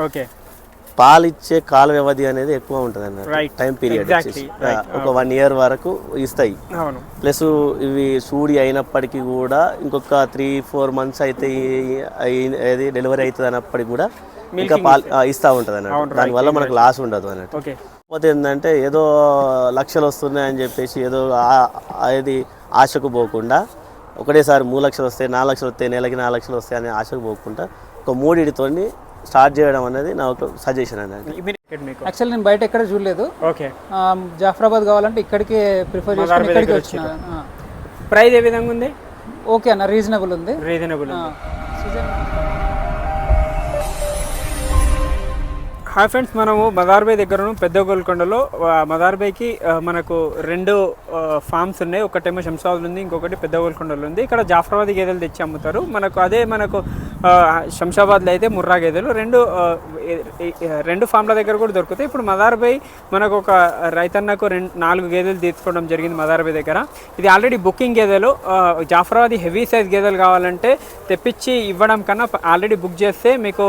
Okay. పాలిచ్చే కాల వ్యవధి అనేది ఎక్కువ ఉంటుంది అన్నట్టు, టైం పీరియడ్ వచ్చేసి ఒక 1 year వరకు ఇస్తాయి. ప్లస్ ఇవి సూడి అయినప్పటికీ కూడా ఇంకొక 3-4 months అయితే అది డెలివరీ అవుతుంది అన్నప్పటికీ కూడా ఇంకా పాలు ఇస్తూ ఉంటుంది అన్నట్టు. దానివల్ల మనకు లాస్ ఉండదు అన్నట్టు. కాకపోతే ఏంటంటే ఏదో లక్షలు వస్తున్నాయని చెప్పేసి ఏదో అది ఆశకు పోకుండా ఒకటేసారి 3 లక్షలు వస్తాయి, 4 లక్షలు వస్తాయి, నెలకి 4 లక్షలు వస్తాయి అనే ఆశకు పోకుండా ఒక 3 స్టార్ట్ చేయడం అనేది నా ఒక సజెషన్ అన్నట్టు. యాక్చువల్ నేను బయట ఎక్కడ చూడలేదు. ఓకే. జాఫరాబాద్ కావాలంటే ఇక్కడికి ప్రిఫర్ చేసుకుని ఇక్కడికి వచ్చిన. ప్రైస్ ఏ విధంగా ఉంది? ఓకే అన్న, రీజనబుల్ ఉంది. హాయ్ ఫ్రెండ్స్, మనము మదార్బాయ్ దగ్గర పెద్ద గోల్కొండలో మదార్బాయ్కి మనకు 2 ఫార్మ్స్ ఉన్నాయి. ఒకటేమో శంషాబాద్ ఉంది, ఇంకొకటి పెద్ద గోల్కొండలో ఉంది. ఇక్కడ జాఫరాబాదీ గేదెలు తెచ్చి అమ్ముతారు. మనకు శంషాబాద్లో అయితే ముర్రా గేదెలు రెండు ఫామ్ల దగ్గర కూడా దొరుకుతాయి. ఇప్పుడు మదార్బాయ్ మనకు ఒక రైతన్నకు 4 గేదెలు తీసుకోవడం జరిగింది మదార్బాయ్ దగ్గర. ఇది ఆల్రెడీ బుకింగ్ గేదెలు. జాఫరాబాదీ హెవీ సైజ్ గేదెలు కావాలంటే తెప్పించి ఇవ్వడం కన్నా ఆల్రెడీ బుక్ చేస్తే మీకు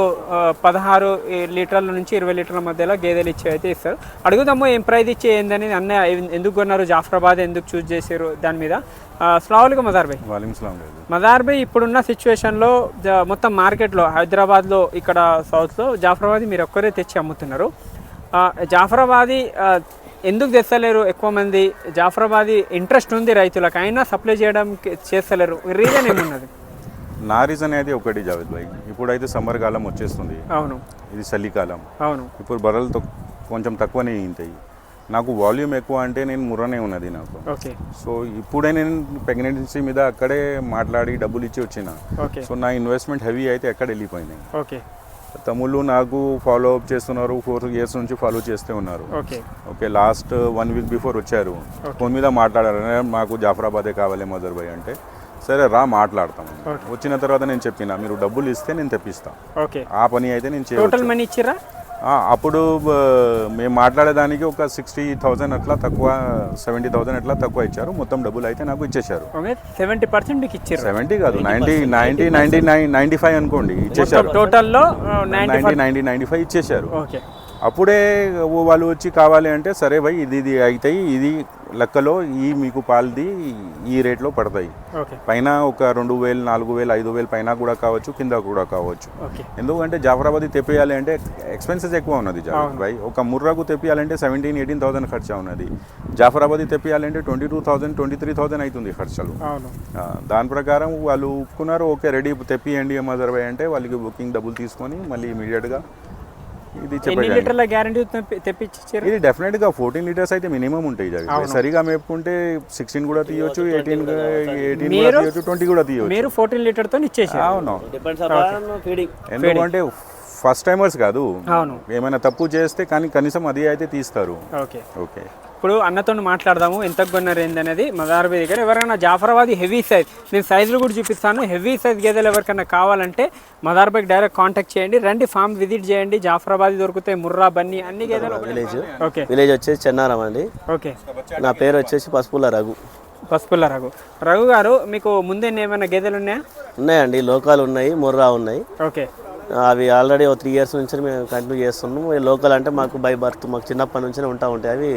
16 లీటర్ల నుంచి 20 లీటర్ల మధ్యలో గేదెలు ఇచ్చి అయితే ఇస్తారు. అడుగుదాము ఏం ప్రైజ్ ఇచ్చి ఏందనేది, అన్న ఎందుకు కొన్నారు, జాఫరాబాద్ ఎందుకు చూస్ చేశారు దాని మీద. అస్సలాముఅలైకుం మదార్బాయ్. మదార్బాయ్ ఇప్పుడున్న సిచ్యువేషన్లో మొత్తం మార్కెట్లో హైదరాబాద్లో ఇక్కడ సౌత్లో జాఫరాబాదీ మీరు ఒక్కరే తెచ్చి అమ్ముతున్నారు. జాఫరాబాదీ ఎందుకు తెస్తలేరు? ఎక్కువ మంది జాఫరాబాదీ ఇంట్రెస్ట్ ఉంది రైతులకు, అయినా సప్లై చేయడం చేస్తలేరు. రీజన్ ఏమున్నది? నా రీజన్ అనేది ఒకటి జావేద్ భాయ్, ఇప్పుడైతే సమ్మర్ కాలం వచ్చేస్తుంది. అవును, ఇది చలికాలం. అవును, ఇప్పుడు బర్రెలు కొంచెం తక్కువనే ఇంతాయి. నాకు వాల్యూమ్ ఎక్కువ అంటే నేను ముర్రనే ఉన్నది నాకు. ఓకే. సో ఇప్పుడే నేను ప్రెగ్నెన్సీ మీద అక్కడే మాట్లాడి డబ్బులు ఇచ్చి వచ్చిన. సో నా ఇన్వెస్ట్మెంట్ హెవీ అయితే ఎక్కడ వెళ్ళిపోయినాయి. ఓకే. తమ్ముళ్ళు నాకు ఫాలో అప్ చేస్తున్నారు, 4 years నుంచి ఫాలో చేస్తూ ఉన్నారు. ఓకే. లాస్ట్ 1 week బిఫోర్ వచ్చారు, ఫోన్ మీద మాట్లాడారు. మాకు జాఫరాబాదే కావాలి మదర్బాయ్ అంటే, సరే రా మాట్లాడతాం. వచ్చిన తర్వాత నేను చెప్పిన మీరు డబ్బులు ఇస్తే నేను తెప్పిస్తాను. ఆ పని అయితే నేను చేయను. అప్పుడు మేము మాట్లాడేదానికి ఒక 60,000 అట్లా తక్కువ, 70,000 అట్లా తక్కువ ఇచ్చారు. మొత్తం డబ్బులు అయితే నాకు ఇచ్చేసారు. 70% కాదు, 95 అనుకోండి ఇచ్చేసారు. టోటల్లో 95 ఇచ్చేసారు. అప్పుడే వాళ్ళు వచ్చి కావాలి అంటే సరే భయ్ ఇది అవుతాయి, ఇది లెక్కలో ఈ మీకు పాలది ఈ రేట్లో పడతాయి. పైన ఒక 2,000, 4,000, 5,000 పైన కూడా కావచ్చు, కింద కూడా కావచ్చు. ఎందుకంటే జాఫరాబాదీ తెప్పియాలి అంటే ఎక్స్పెన్సెస్ ఎక్కువ ఉన్నది భయ్. ఒక ముర్రాకు తెప్పియాలంటే 17,000-18,000 ఖర్చు ఉన్నది. జాఫరాబాదీ తెప్పియాలంటే 22,000, 23,000 అవుతుంది ఖర్చులు. దాని ప్రకారం వాళ్ళు ఒప్పుకున్నారు. ఓకే రెడీ తెప్పియండి మదర్బాయ్ అంటే వాళ్ళకి బుకింగ్ డబ్బులు తీసుకొని మళ్ళీ ఇమీడియట్గా ఇది ఇది డెఫినెట్గా 14 లీటర్స్ అయితే మినిమం ఉంటాయి. సరిగా మేపుకుంటే 16 కూడా తీయొచ్చు, 18 కూడా తీయొచ్చు, 20 కూడా తీయొచ్చు. మీరు 14 లీటర్తో ఇచ్చేసారు. అవును, ఎందుకంటే ఫస్ట్ టైమర్స్ కాదు, ఏమైనా తప్పు చేస్తే కానీ కనీసం అది అయితే తీస్తారు. ఓకే. ఇప్పుడు అన్నతో మాట్లాడదాము ఎంత కొన్నారు ఏందనేది. మదార్బాయ్ దగ్గర ఎవరైనా జాఫరాబాదీ హెవీ సైజ్, నేను సైజులు కూడా చూపిస్తాను. హెవీ సైజ్ గేదెలు ఎవరికైనా కావాలంటే మదార్బాయ్కి డైరెక్ట్ కాంటాక్ట్ చేయండి, రండి ఫామ్ విజిట్ చేయండి. జాఫరాబాదీ దొరుకుతాయి, ముర్రా, బన్నీ అన్ని గేదెలు. విలేజ్ వచ్చేసి చెన్నారం అండి. ఓకే. నా పేరు వచ్చేసి పసుపుల రఘు గారు, మీకు ముందే ఏమైనా గేదెలు ఉన్నాయా? ఉన్నాయండి, లోకాలు ఉన్నాయి, ముర్రా ఉన్నాయి. ఓకే. అవి ఆల్రెడీ 3 years నుంచి మేము కంటిన్యూ చేస్తున్నాము. లోకల్ అంటే మాకు బై బర్త్, మాకు చిన్నప్పటి నుంచే ఉంటాయి. అవి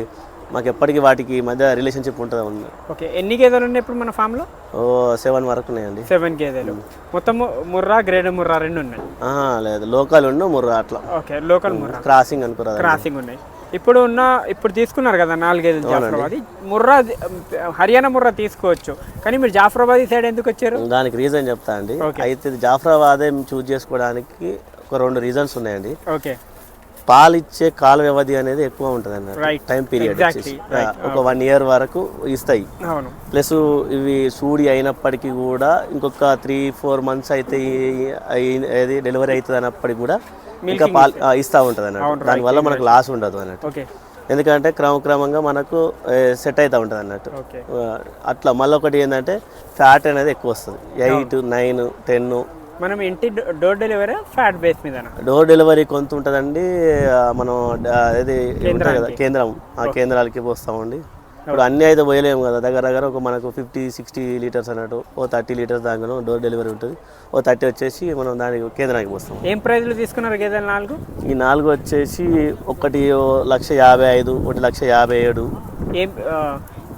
మాకు ఎప్పటికీ వాటికి మధ్య రిలేషన్షిప్ ఉంటుంది. ఓకే. ఎన్ని గేదెలు ఉన్నాయి ఇప్పుడు మన ఫామ్లో? 7 వరకు ఉన్నాయండి. 7 గేదెలు. మొత్తం ముర్రా, గ్రేడ్ ముర్రా 2 ఉన్నాయి? లేదు, లోకల్ ముర్రా అట్లా. ఓకే. లోకల్ ముర్రా క్రాసింగ్ అనుకోరా, క్రాసింగ్ ఉన్నాయి. ఇప్పుడు తీసుకున్నారు కదా 4 గేదెలు జాఫరాబాదీ. ముర్రా, హర్యానా ముర్రా తీసుకోవచ్చు, కానీ మీరు జాఫరాబాదీ సైడ్ ఎందుకు వచ్చారు? దానికి రీజన్ చెప్తా అండి. అయితే జాఫరాబాదే చూజ్ చేసుకోవడానికి ఒక 2 reasons ఉన్నాయండి. ఓకే. పాలిచ్చే కాల వ్యవధి అనేది ఎక్కువ ఉంటుంది అన్నట్టు, టైం పీరియడ్ వచ్చేసి ఒక 1 year వరకు ఇస్తాయి. ప్లస్ ఇవి సూడి అయినప్పటికీ కూడా ఇంకొక 3-4 months అయితే అది డెలివరీ అవుతుంది అన్నప్పటికీ కూడా ఇంకా పాలు ఇస్తూ ఉంటుంది అన్నట్టు. దానివల్ల మనకు లాస్ ఉండదు అన్నట్టు, ఎందుకంటే క్రమక్రమంగా మనకు సెట్ అవుతూ ఉంటుంది అన్నట్టు. అట్లా మళ్ళీ ఒకటి ఏంటంటే ఫ్యాట్ అనేది ఎక్కువ వస్తుంది, 8, 9, 10. మనం ఇంటి డోర్ డెలివరీ ఫ్యాట్ బేస్ మీద? డోర్ డెలివరీ కొంత ఉంటుందండి. మనం ఇది కేంద్రం, ఆ కేంద్రాలకి పోస్తామండి. ఇప్పుడు అన్నీ అయితే పోయలేము కదా, దగ్గర దగ్గర ఒక మనకు 50-60 లీటర్స్ అన్నట్టు, ఓ 30 లీటర్స్ దాకా డోర్ డెలివరీ ఉంటుంది, ఓ 30 వచ్చేసి మనం దానికి కేంద్రానికి పోస్తాం. ఏం ప్రైజ్లు తీసుకున్నారు గేదెలు 4? ఈ 4 వచ్చేసి ఒకటి 1,55,000, ఒకటి 1,57,000. ఏం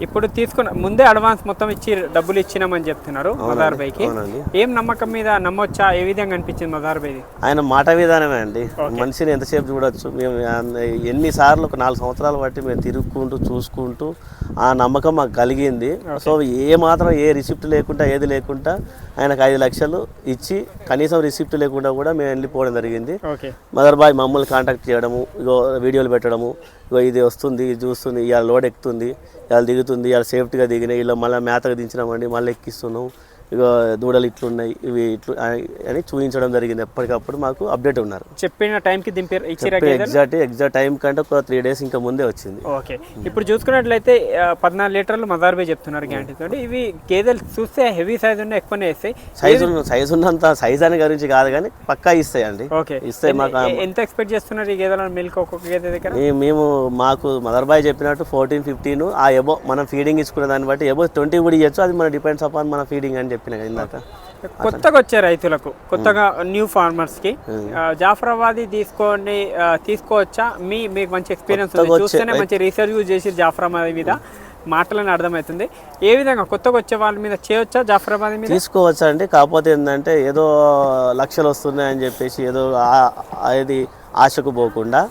ఇప్పుడు తీసుకున్న ముందే అడ్వాన్స్ మొత్తం ఇచ్చి డబ్బులు ఇచ్చినామని చెప్తున్నారు మదార్ బైకి. ఏం నమ్మకం మీద నమ్మొచ్చా? ఏ విధంగా అనిపించింది మదార్ బైది? ఆయన మాట విధానమే అండి. మనిషిని ఎంతసేపు చూడొచ్చు. మేము ఎన్నిసార్లు ఒక 4 సంవత్సరాలు బట్టి మేము తిరుగుకుంటూ చూసుకుంటూ ఆ నమ్మకం మాకు కలిగింది. సో ఏ మాత్రం ఏ రిసిప్ట్ లేకుండా ఏది లేకుండా ఆయనకు 5 లక్షలు ఇచ్చి కనీసం రిసిప్ట్ లేకుండా కూడా మేము వెళ్ళిపోవడం జరిగింది. మదర్ బాయ్ మమ్మల్ని కాంటాక్ట్ చేయడము, ఇగో వీడియోలు పెట్టడము, ఇగో ఇది వస్తుంది, ఇది చూస్తుంది, ఇవాళ లోడ్ ఎక్కుతుంది, ఇవాళ దిగుతుంది, ఇవాళ సేఫ్టీగా దిగినాయి, ఇలా మళ్ళీ మేతగా దించినామండి, మళ్ళీ ఎక్కిస్తున్నాం, ఇక దూడలు ఇట్లున్నాయి, ఇవి ఇట్లు అని చూపించడం జరిగింది. ఎప్పటికప్పుడు మాకు అప్డేట్ ఉన్నారు. చెప్పిన టైంకి దింపారు, ఎగ్జాక్ట్ టైం కంటే ఒక 3 డేస్ ఇంకా ముందే వచ్చింది. ఓకే, ఇప్పుడు చూసుకున్నట్లయితే 14 లీటర్లు మదార్ బై చెప్తున్నారు గ్యారంటీతో. ఇవి గేదెలు చూస్తే హెవీ సైజ్ ఉన్నాయి, ఎక్కువనే ఇస్తాయి. సైజ్ ఉన్నంత సైజ్ అని గురించి కాదు కానీ పక్కా ఇస్తాయి అండి. ఓకే, ఇస్తాయి. మాకు ఎంత ఎక్స్పెక్ట్ చేస్తున్నారు ఈ గేదెల మిల్క్ ఒక్కొక్క గేదె దగ్గర? మేము మాకు మదర్ బాయ్ చెప్పినట్టు 14-15, ఆ ఎబో మనం ఫీడింగ్ ఇచ్చుకునే దాన్ని బట్టి ఎబో 20 కూడా ఇవ్వచ్చు. అది మన డిపెండ్స్ అపాన్ మన ఫీడింగ్ అని చెప్పిన ఇందాక. కొత్తగా వచ్చే రైతులకు, కొత్తగా న్యూ ఫార్మర్స్ కి జాఫరాబాదీ తీసుకోవచ్చా? మీకు మంచి ఎక్స్పీరియన్స్ ఉంది, చూస్తేనే మంచి రీసెర్చ్ చేసి జాఫరాబాదీ మీద మాటలని అర్థమవుతుంది. ఏ విధంగా కొత్తగా వచ్చే వాళ్ళ మీద చేయొచ్చా జాఫరాబాదీ మీద? తీసుకోవచ్చా అండి. కాకపోతే ఏంటంటే ఏదో లక్షలు వస్తున్నాయని చెప్పేసి ఏదో అది ఆశకు పోకుండా,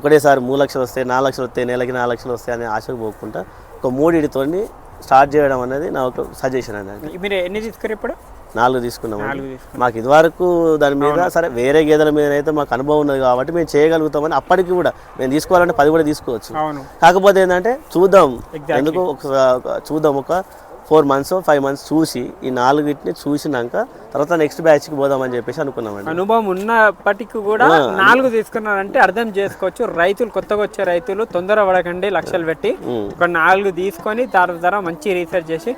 ఒకటేసారి 3 లక్షలు వస్తాయి, 4 లక్షలు వస్తాయి, నెలకి 4 లక్షలు వస్తాయి అనే ఆశకు పోకుండా ఒక 3 స్టార్ట్ చేయడం అనేది నా ఒక సజెషన్ అండి. మీరు ఎన్ని తీసుకున్నారు ఇప్పుడు? 4 తీసుకున్నాం. మాకు ఇదివరకు దాని మీద సరే వేరే గేదెల మీద అయితే మాకు అనుభవం ఉన్నది కాబట్టి మేము చేయగలుగుతామని, అప్పటికి కూడా మేము తీసుకోవాలంటే 10 కూడా తీసుకోవచ్చు. కాకపోతే ఏంటంటే చూద్దాం, ఎందుకు చూద్దాం, ఒక 4 months 5 months చూసి ఈ 4 చూసినాక తర్వాత నెక్స్ట్ బ్యాచ్కి పోదామని చెప్పేసి అనుకున్నామండి. అనుభవం ఉన్నప్పటికీ కూడా 4 తీసుకున్నారంటే అర్థం చేసుకోవచ్చు. రైతులు కొత్తగా వచ్చే రైతులు తొందర పడకండి, లక్షలు పెట్టి ఒక 4 తీసుకొని తర్వాత మంచి రీసెర్చ్ చేసి.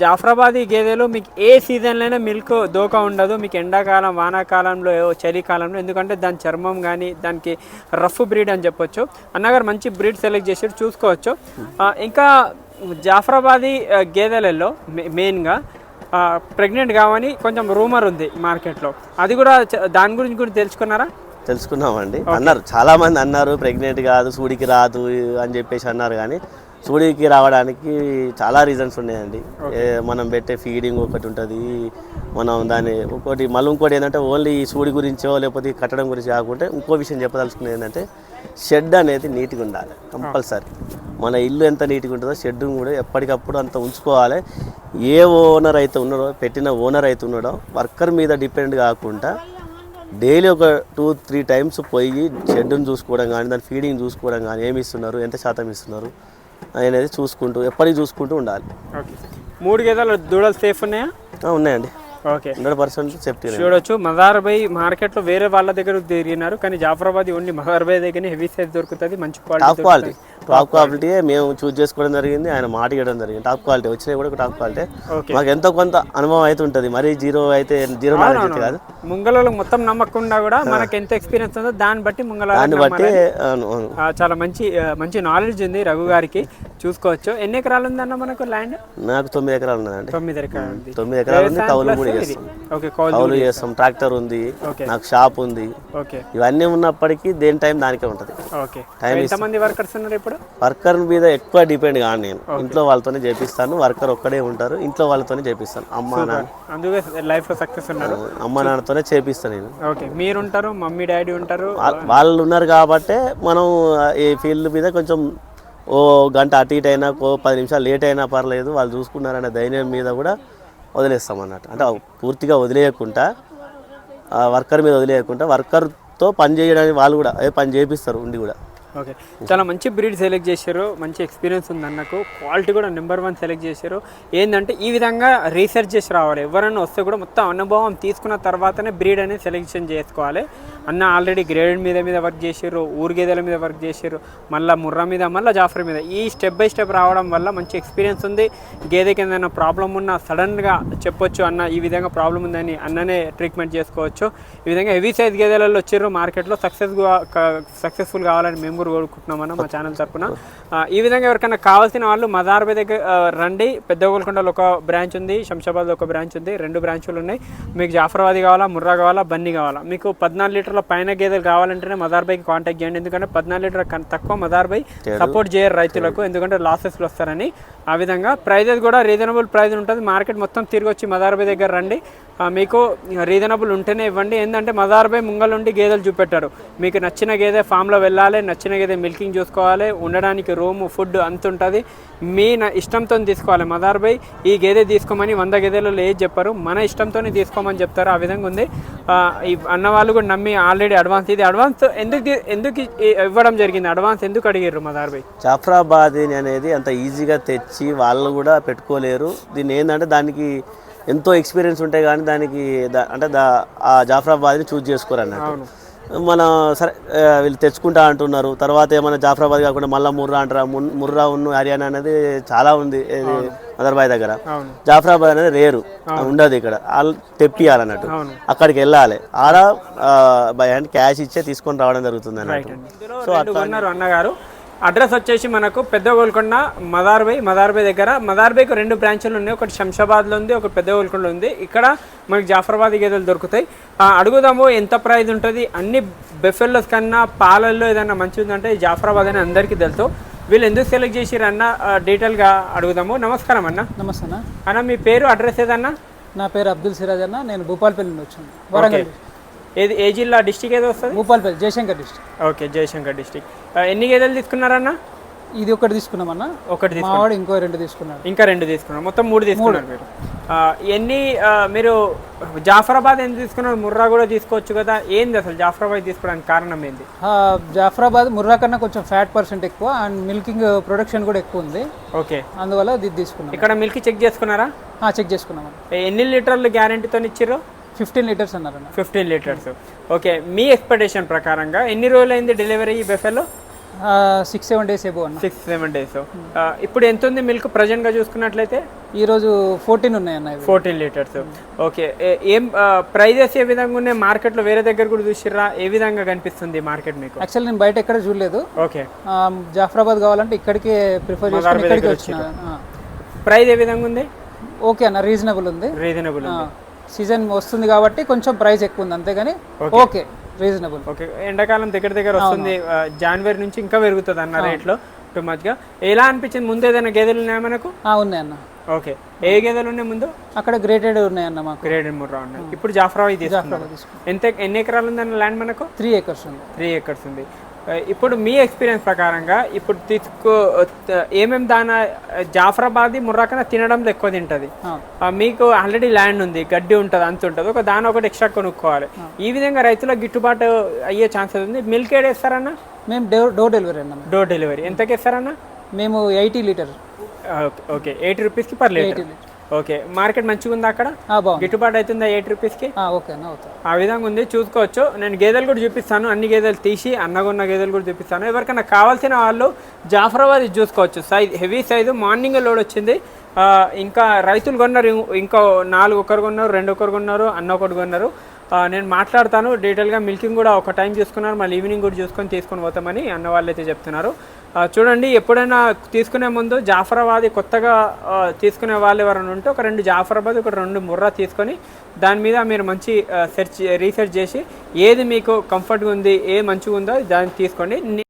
జాఫరాబాదీ గేదెలు మీకు ఏ సీజన్లోనే మిల్క్ దోకా ఉండదు. మీకు ఎండాకాలం, వానాకాలంలో, చలికాలంలో, ఎందుకంటే దాని చర్మం కానీ దానికి రఫ్ బ్రీడ్ అని చెప్పొచ్చు. అన్నగారు మంచి బ్రీడ్ సెలెక్ట్ చేసి చూసుకోవచ్చు. ఇంకా జాఫరాబాదీ గేదెలలో మెయిన్గా ప్రెగ్నెంట్ కావని కొంచెం రూమర్ ఉంది మార్కెట్లో. అది కూడా దాని గురించి కూడా తెలుసుకున్నామండి. అన్నారు, చాలామంది అన్నారు ప్రెగ్నెంట్ కాదు, సూడికి రాదు అని చెప్పేసి అన్నారు. కానీ సూడికి రావడానికి చాలా రీజన్స్ ఉన్నాయండి. మనం పెట్టే ఫీడింగ్ ఒకటి ఉంటుంది, మనం దాన్ని ఇంకోటి ఏంటంటే ఓన్లీ ఈ సూడి గురించో లేకపోతే కట్టడం గురించి కాకుండా ఇంకో విషయం చెప్పదలుచుకునేది ఏంటంటే షెడ్ అనేది నీట్గా ఉండాలి కంపల్సరీ. మన ఇల్లు ఎంత నీట్గా ఉంటుందో షెడ్ కూడా ఎప్పటికప్పుడు అంత ఉంచుకోవాలి. ఏ ఓనర్ అయితే ఉన్నాడో, పెట్టిన ఓనర్ అయితే ఉన్నాడో, వర్కర్ మీద డిపెండ్ కాకుండా డైలీ ఒక 2-3 times పోయి షెడ్ని చూసుకోవడం కానీ, దాని ఫీడింగ్ చూసుకోవడం కానీ, ఏమి ఇస్తున్నారు, ఎంత శాతం ఇస్తున్నారు అనేది చూసుకుంటూ ఎప్పటికీ చూసుకుంటూ ఉండాలి. 3 గేదెలు దూడలు సేఫ్ ఉన్నాయా? ఉన్నాయండి. Okay, 100% safety. చూడొచ్చు, మదార్ బై మార్కెట్లో వేరే వాళ్ళ దగ్గర తిరిగినారు, కానీ జాఫరాబాదీ ఓన్లీ మదార్ బై దగ్గర హెవీ సైజ్ దొరుకుతుంది, మంచి టాప్ క్వాలిటీ మేము చూస్ చేసుకోవడం జరిగింది. ఆయన మాట ఇవ్వడం జరిగింది. టాప్ క్వాలిటీ వచ్చినాయి కూడా టాప్ క్వాలిటీ. మాకు ఎంతో కొంత అనుభవం అయితే ఉంటుంది, మరి జీరో నాలెడ్జ్ కాదు. ముంగలలో మొత్తం నమ్మకుండా కూడా మనకి ఎంత ఎక్స్పీరియన్స్ ఉందో దాన్ని బట్టి దాన్ని బట్టి చాలా మంచి నాలెడ్జ్ ఉంది రఘు గారికి. చూసుకోవచ్చు. ఎన్ని ఎకరాలు ఉందన్న మనకు ల్యాండ్? నాకు 9 ఎకరాలు ఉన్నదండి. 9 ఎకరాలు ఉంది. 9 ఎకరాలు ఉంది. కౌలు కూడా చేస్తాం. కౌలు చేస్తాం. ట్రాక్టర్ ఉంది, నాకు షాప్ ఉంది. ఇవన్నీ ఉన్నప్పటికీ దేని టైం దానికే ఉంటుంది. ఎంతమంది వర్కర్స్ ఉన్నారు ఇప్పుడు? వర్కర్ మీద ఎక్కువ డిపెండ్ కాను నేను. ఇంట్లో వాళ్ళతోనే చేపిస్తాను. వర్కర్ ఒక్కడే ఉంటారు, ఇంట్లో వాళ్ళతోనే చేపిస్తాను. అమ్మ నాన్న అందుకే లైఫ్ లో సక్సెస్ ఉన్నారు. అమ్మ నాన్నతోనే చేపిస్తాను నేను. మీరు ఉంటారు, మమ్మీ డాడీ ఉంటారు, వాళ్ళు ఉన్నారు కాబట్టి మనం ఈ ఫీల్డ్ మీద కొంచెం ఓ గంట అటు ఇటు అయినా, 10 నిమిషాలు లేట్ అయినా పర్లేదు, వాళ్ళు చూసుకున్నారనే ధైర్యం మీద కూడా వదిలేస్తాం అన్నట్టు. అంటే పూర్తిగా వదిలేయకుండా, వర్కర్ మీద వదిలేయకుండా, వర్కర్తో పని చేయడానికి వాళ్ళు కూడా అదే పని చేపిస్తారు ఉండి కూడా. ఓకే, చాలా మంచి బ్రీడ్ సెలెక్ట్ చేశారు. మంచి ఎక్స్పీరియన్స్ ఉంది అన్నకు. క్వాలిటీ కూడా నెంబర్ 1 సెలెక్ట్ చేశారు. ఏంటంటే ఈ విధంగా రీసెర్చ్ చేసి రావాలి. ఎవరైనా వస్తే కూడా మొత్తం అనుభవం తీసుకున్న తర్వాతనే బ్రీడ్ అనేది సెలెక్షన్ చేసుకోవాలి. అన్న ఆల్రెడీ గ్రేడ్ మీద వర్క్ చేసారు, ఊరు గేదెల మీద వర్క్ చేసారు, మళ్ళీ ముర్రా మీద, మళ్ళీ జాఫ్రా మీద. ఈ స్టెప్ బై స్టెప్ రావడం వల్ల మంచి ఎక్స్పీరియన్స్ ఉంది. గేదెకి ఏదైనా ప్రాబ్లం ఉన్నా సడన్గా చెప్పొచ్చు, అన్న ఈ విధంగా ప్రాబ్లం ఉందని అన్ననే ట్రీట్మెంట్ చేసుకోవచ్చు. ఈ విధంగా హెవీ సైజ్ గేదెలలో వచ్చారు మార్కెట్లో సక్సెస్ఫుల్ కావాలని మేము కూడా కోరుకుంటున్నామన్న మా ఛానల్ తరఫున. ఈ విధంగా ఎవరికైనా కావాల్సిన వాళ్ళు మదార్బే దగ్గర రండి. పెద్ద గోల్కొండలో ఒక బ్రాంచ్ ఉంది, శంషాబాద్లో ఒక బ్రాంచ్ ఉంది, 2 బ్రాంచులు ఉన్నాయి. మీకు జాఫరాబాదీ కావాలా, ముర్రా కావాలా, బన్నీ కావాలా, మీకు 14 లీటర్ల పైన గేదెలు కావాలంటేనే మదార్బైకి కాంటాక్ట్ చేయండి. ఎందుకంటే 14 లీటర్ తక్కువ మదార్బై సపోర్ట్ చేయరు రైతులకు, ఎందుకంటే లాసెస్లు వస్తారని. ఆ విధంగా ప్రైజెస్ కూడా రీజనబుల్ ప్రైజ్ ఉంటుంది. మార్కెట్ మొత్తం తిరిగి వచ్చి మదార్బై దగ్గర రండి, మీకు రీజనబుల్ ఉంటేనే ఇవ్వండి. ఏంటంటే మదార్బై ముంగలుండి గేదెలు చూపెట్టారు. మీకు నచ్చిన గేదె ఫామ్లో వెళ్ళాలి, నచ్చిన గేదె మిల్కింగ్ చూసుకోవాలి, ఉండడానికి రూము ఫుడ్ అంత ఉంటుంది. మీ ఇష్టంతో తీసుకోవాలి. మదార్బై ఈ గేదె తీసుకోమని 100 గేదెలలో ఏది చెప్పారు, మన ఇష్టంతోనే తీసుకోమని చెప్తారు. ఆ విధంగా ఉంది. ఈ అన్నవాళ్ళు కూడా నమ్మి ఆల్రెడీ అడ్వాన్స్ ఎందుకు ఇవ్వడం జరిగింది, అడ్వాన్స్ ఎందుకు అడిగారు మదార్బై? జాఫ్రాబాద్ అనేది అంత ఈజీగా తెచ్చి వాళ్ళు కూడా పెట్టుకోలేరు. దీన్ని ఏంటంటే దానికి ఎంతో ఎక్స్పీరియన్స్ ఉంటాయి, కానీ దానికి అంటే ఆ జాఫ్రాబాద్ని చూజ్ చేసుకోరు అన్నట్టు. మన సరే వీళ్ళు తెచ్చుకుంటా అంటున్నారు, తర్వాత ఏమైనా జాఫ్రాబాద్ కాకుండా మళ్ళీ ముర్రా అంటారా. ముర్రా హర్యానా అనేది చాలా ఉంది మదర్బాయ్ దగ్గర. జాఫ్రాబాద్ అనేది రేరు ఉండదు, ఇక్కడ వాళ్ళు తెప్పియాలన్నట్టు. అక్కడికి వెళ్ళాలి, ఆడ బై హ్యాండ్ క్యాష్ ఇచ్చే తీసుకొని రావడం జరుగుతుంది అన్నట్టు. సో అన్నగారు అడ్రస్ వచ్చేసి మనకు పెద్ద గోల్కొండ మదార్బై దగ్గర. మదార్బైకి 2 బ్రాంచులు ఉన్నాయి, ఒకటి శంషాబాద్లో ఉంది, ఒకటి పెద్ద గోల్కొండలో ఉంది. ఇక్కడ మనకి జాఫరాబాదీ గేదెలు దొరుకుతాయి. అడుగుదాము ఎంత ప్రైస్ ఉంటుంది. అన్ని బెఫెల్లోస్ కన్నా పాలల్లో ఏదన్నా మంచిగా ఉందంటే జాఫరాబాద్ అని అందరికీ తెలుసు. వీళ్ళు ఎందుకు సెలెక్ట్ చేసిరు అన్న డీటెయిల్గా అడుగుదాము. నమస్కారం అన్న. నమస్తే అన్న. అన్న మీ పేరు, అడ్రస్ ఏదన్నా? నా పేరు అబ్దుల్ సిరాజ్ అన్న, నేను భూపాలపల్లి నుండి వచ్చాను. వరంగల్. ఏ జిల్లా డిస్టిక్ ఏదో వస్తుంది? Bhupalpally, Jayashankar district. Okay, Jayashankar district. ఎన్ని గేదెలు తీసుకున్నారన్నా? ఇది ఒకటి తీసుకున్నామన్నా. ఒకటి మావాడు ఇంకో 2 తీసుకున్నాడు. ఇంకా 2 తీసుకున్నారు, మొత్తం 3 తీసుకున్నారు మీరు. మీరు జాఫరాబాద్ ఎందుకు తీసుకున్నారు? ముర్రా కూడా తీసుకోవచ్చు కదా, ఏంది అసలు జాఫరాబాద్ తీసుకోవడానికి కారణం ఏంది? జాఫరాబాద్ ముర్రా కన్నా కొంచెం ఫ్యాట్ పర్సెంట్ ఎక్కువ అండ్ మిల్కింగ్ ప్రొడక్షన్ కూడా ఎక్కువ ఉంది. ఓకే, అందువల్ల ఇది తీసుకున్నాం. ఇక్కడ మిల్క్ చెక్ చేసుకున్నారా? చెక్ చేసుకున్నాం. ఎన్ని లీటర్లు గ్యారంటీతో ఇచ్చారు? 15 లీటర్స్ అన్నారు. 15 లీటర్స్. ఓకే, మీ ఎక్స్పెక్టేషన్ ప్రకారంగా ఎన్ని రోజులు అయింది డెలివరీ ఈ బెఫెలో? 6-7 డేస్ ఏబో అన్న. 6-7 డేస్. ఇప్పుడు ఎంత ఉంది మిల్క్ ప్రజెంట్గా చూసుకున్నట్లయితే? ఈరోజు 14 ఉన్నాయి అన్న. 14 లీటర్స్. ఓకే, ఏం ప్రైజెస్ ఏ విధంగా ఉన్నాయి మార్కెట్లో? వేరే దగ్గర కూడా చూసిర్రా? ఏ విధంగా కనిపిస్తుంది మార్కెట్ మీకు? యాక్చువల్ నేను బయట ఎక్కడ చూడలేదు. ఓకే, జాఫరాబాద్ కావాలంటే ఇక్కడికి ప్రిఫర్ చేస్తాను, ఇక్కడికి వచ్చిన. ప్రైస్ ఏ విధంగా ఉంది? ఓకే అన్న, రీజనబుల్ ఉంది. రీజనబుల్ ఉంది. సీజన్ వస్తుంది కాబట్టి కొంచెం ప్రైస్ ఎక్కువ ఉంది అంతేగాని ఓకే, రీజనబుల్. ఓకే, ఎండాకాలం దగ్గర వస్తుంది, జనవరి నుంచి ఇంకా పెరుగుతుంది అన్న రేట్లో టూ మచ్గా. ఎలా అనిపించింది? ముందు ఏదైనా గేదెలు ఉన్నాయా మనకు? ఉన్నాయన్న. ఓకే, ఏ గేదెలు ఉన్నాయి ముందు? అక్కడ గ్రేటెడ్ ఉన్నాయన్న మాకు. గ్రేటెడ్ ముర్రా ఉన్నాయి. ఇప్పుడు జాఫరాబాద్ తీసుకున్నాం. ఎన్ని ఎకరాలు ఉందన్న ల్యాండ్ మనకు? 3 acres ఉంది. 3 acres ఉంది. ఇప్పుడు మీ ఎక్స్పీరియన్స్ ప్రకారంగా ఇప్పుడు ఏమేమి దాని జాఫరాబాదీ ముర్రా కన్నా తినడంలో ఎక్కువ తింటుంది. మీకు ఆల్రెడీ ల్యాండ్ ఉంది, గడ్డి ఉంటుంది, అంత ఉంటుంది, ఒక దాని ఒకటి ఎక్స్ట్రా కొనుక్కోవాలి. ఈ విధంగా రైతులకు గిట్టుబాటు అయ్యే ఛాన్సెస్ ఉంది. మిల్క్ ఏడ్ వేస్తారన్నా? మేము డోర్ డెలివరీ అన్న. డోర్ డెలివరీ ఎంతకి వేస్తారన్నా? మేము 80 లీటర్. ఓకే, 80 రూపీస్కి పర్ లీటర్. ఓకే, మార్కెట్ మంచిగా ఉందా అక్కడ? గిట్టుబాటు అవుతుందా 80 రూపీస్కి? ఓకే, ఆ విధంగా ఉంది, చూసుకోవచ్చు. నేను గేదెలు కూడా చూపిస్తాను, అన్ని గేదెలు తీసి అన్నగున్న గేదెలు కూడా చూపిస్తాను. ఎవరికైనా కావాల్సిన వాళ్ళు జాఫరాబాద్ చూసుకోవచ్చు. Size heavy size, morning load వచ్చింది. ఇంకా రైతులు కొన్నారు, ఇంకా 4 ఒకరు కొన్నారు, 2 ఒకరు కొన్నారు, అన్న ఒకటి కొన్నారు. నేను మాట్లాడతాను డీటెయిల్గా. మిల్కింగ్ కూడా ఒక టైం చూసుకున్నారు, మళ్ళీ ఈవినింగ్ కూడా తీసుకొని పోతామని అన్న వాళ్ళు అయితే చెప్తున్నారు. చూడండి, ఎప్పుడైనా తీసుకునే ముందు జాఫరాబాద్ కొత్తగా తీసుకునే వాళ్ళు ఎవరైనా ఉంటే ఒక 2 జాఫరాబాద్, ఒక 2 ముర్రా తీసుకొని దాని మీద మీరు మంచి రీసెర్చ్ చేసి ఏది మీకు కంఫర్ట్గా ఉంది, ఏ మంచిగా ఉందో దాన్ని తీసుకోండి.